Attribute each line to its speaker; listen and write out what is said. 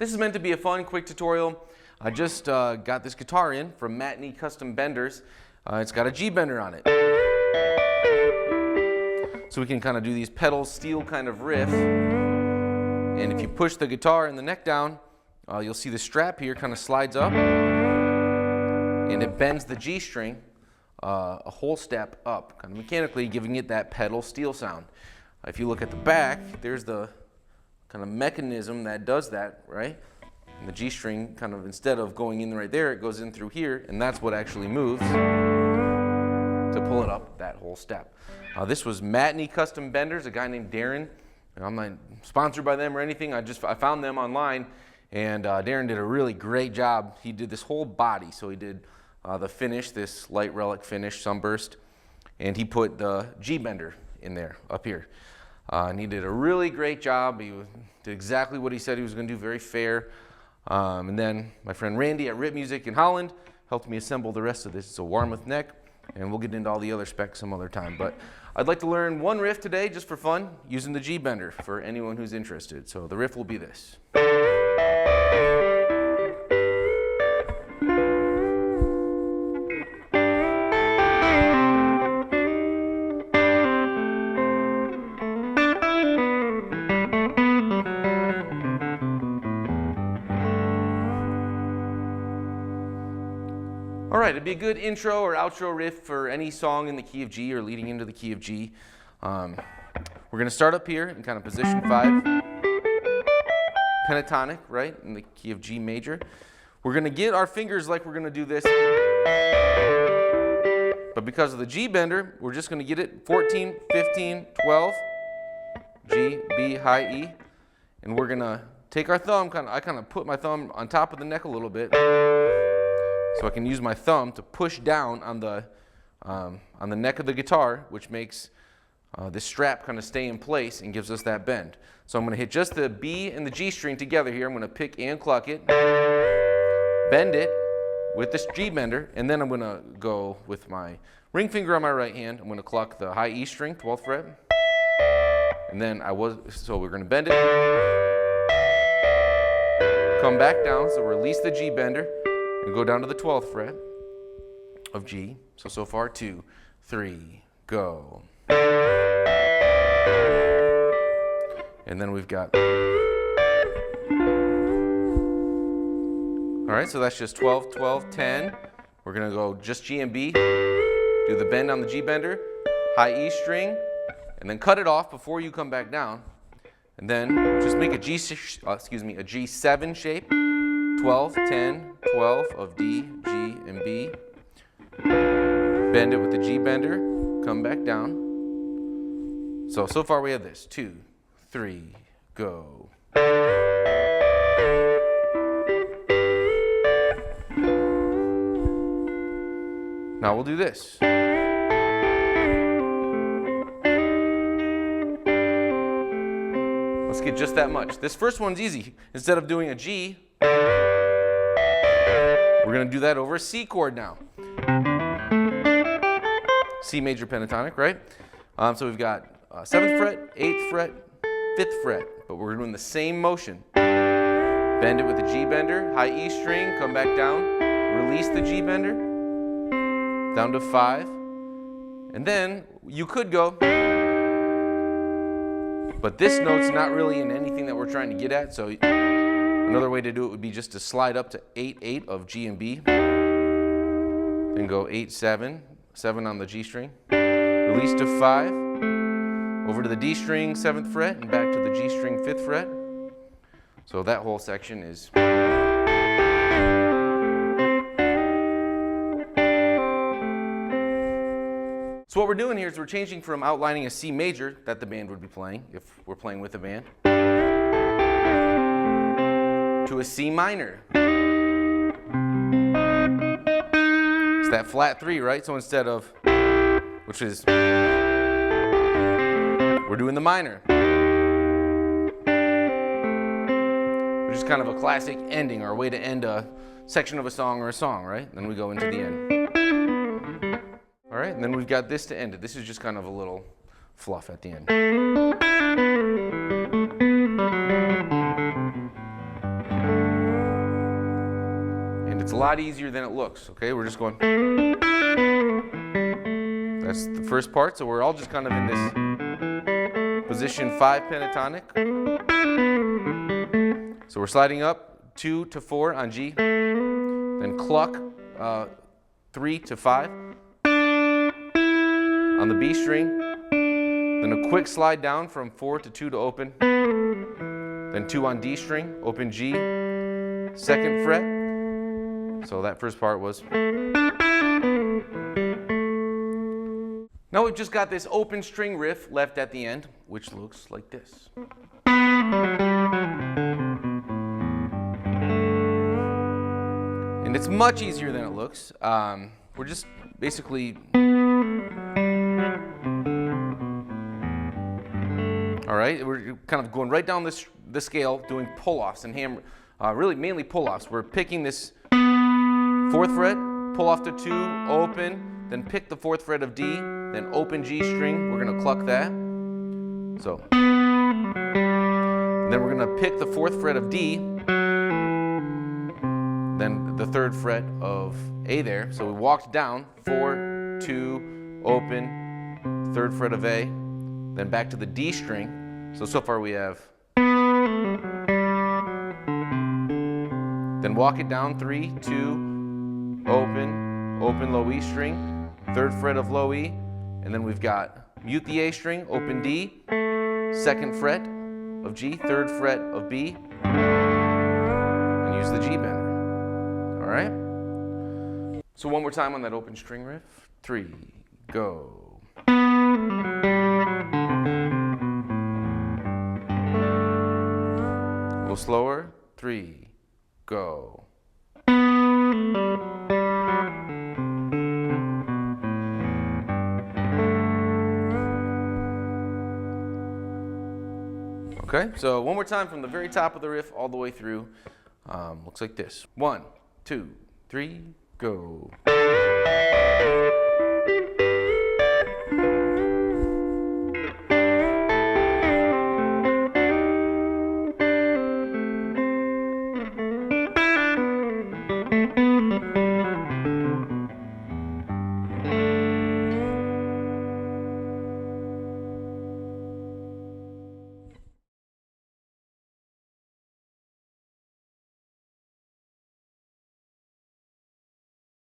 Speaker 1: This is meant to be a fun, quick tutorial. I just got this guitar in from Matinee Custom Benders. It's got a G bender on it. So we can kind of do these pedal steel kind of riff. And if you push the guitar and the neck down, you'll see the strap here kind of slides up. And it bends the G string a whole step up, kind of mechanically giving it that pedal steel sound. If you look at the back, there's the kind of mechanism that does that, right? And the G string kind of, instead of going in right there, it goes in through here, and that's what actually moves to pull it up that whole step. This was Matinee Custom Benders, a guy named Darren. I'm not sponsored by them or anything. I found them online, and Darren did a really great job. He did this whole body, so he did the finish, this light relic finish, sunburst, and he put the G bender in there, up here. And he did a really great job. He did exactly what he said he was going to do, very fair. And then my friend Randy at Riff Music in Holland helped me assemble the rest of this. It's a Warmoth neck, and we'll get into all the other specs some other time. But I'd like to learn one riff today, just for fun, using the G bender for anyone who's interested. So the riff will be this. All right, it'd be a good intro or outro riff for any song in the key of G or leading into the key of G. We're going to start up here in kind of position 5, pentatonic, right, in the key of G major. We're going to get our fingers like we're going to do this, but because of the G bender, we're just going to get it 14, 15, 12, G, B, high E, and we're going to take our thumb, I kind of put my thumb on top of the neck a little bit, so I can use my thumb to push down on the neck of the guitar, which makes this strap kind of stay in place and gives us that bend. So I'm going to hit just the B and the G string together here. I'm going to pick and cluck it, bend it with this G bender, and then I'm going to go with my ring finger on my right hand. I'm going to cluck the high E string, 12th fret, and then so we're going to bend it, come back down, so release the G bender, and go down to the 12th fret of G. So far, 2, 3, go. And then we've got, all right, so that's just 12, 12, 10. We're gonna go just G and B, do the bend on the G bender, high E string, and then cut it off before you come back down. And then just make a G7 shape, 12, 10, 12 of D, G, and B. Bend it with the G bender, come back down. So far we have this, 2, 3, go. Now we'll do this. Let's get just that much. This first one's easy. Instead of doing a G, we're going to do that over a C chord now. C major pentatonic, right? So we've got 7th fret, 8th fret, 5th fret, but we're doing the same motion. Bend it with the G bender, high E string, come back down, release the G bender, down to 5, and then you could go, but this note's not really in anything that we're trying to get at, so another way to do it would be just to slide up to 8, 8 of G and B, then go 8, 7, 7 on the G string, release to 5, over to the D string, 7th fret, and back to the G string, 5th fret. So that whole section is. So what we're doing here is we're changing from outlining a C major that the band would be playing, if we're playing with a band, to a C minor. It's that flat 3, right? So instead of, which is, we're doing the minor, which is kind of a classic ending, or a way to end a section of a song or a song, right? Then we go into the end. All right, and then we've got this to end it. This is just kind of a little fluff at the end. a lot easier than it looks, okay? We're just going. That's the first part, so we're all just kind of in this position 5 pentatonic. So we're sliding up 2 to 4 on G, then cluck 3 to 5 on the B string, then a quick slide down from 4 to 2 to open, then 2 on D string, open G, 2nd fret. So that first part was. Now we've just got this open string riff left at the end, which looks like this. And it's much easier than it looks. We're just basically. All right, we're kind of going right down the scale, doing pull-offs and hammer, really mainly pull-offs. We're picking this 4th fret, pull off to 2, open, then pick the 4th fret of D, then open G string. We're going to cluck that. So, then we're going to pick the 4th fret of D, then the 3rd fret of A there. So we walked down, 4, 2, open, 3rd fret of A, then back to the D string. So far we have. Then walk it down, 3, 2, open, open low E string, 3rd fret of low E, and then we've got mute the A string, open D, 2nd fret of G, 3rd fret of B, and use the G bender. All right? So one more time on that open string riff. 3, go. A little slower. 3, go. Okay, so one more time from the very top of the riff all the way through. Looks like this. 1, 2, 3, go.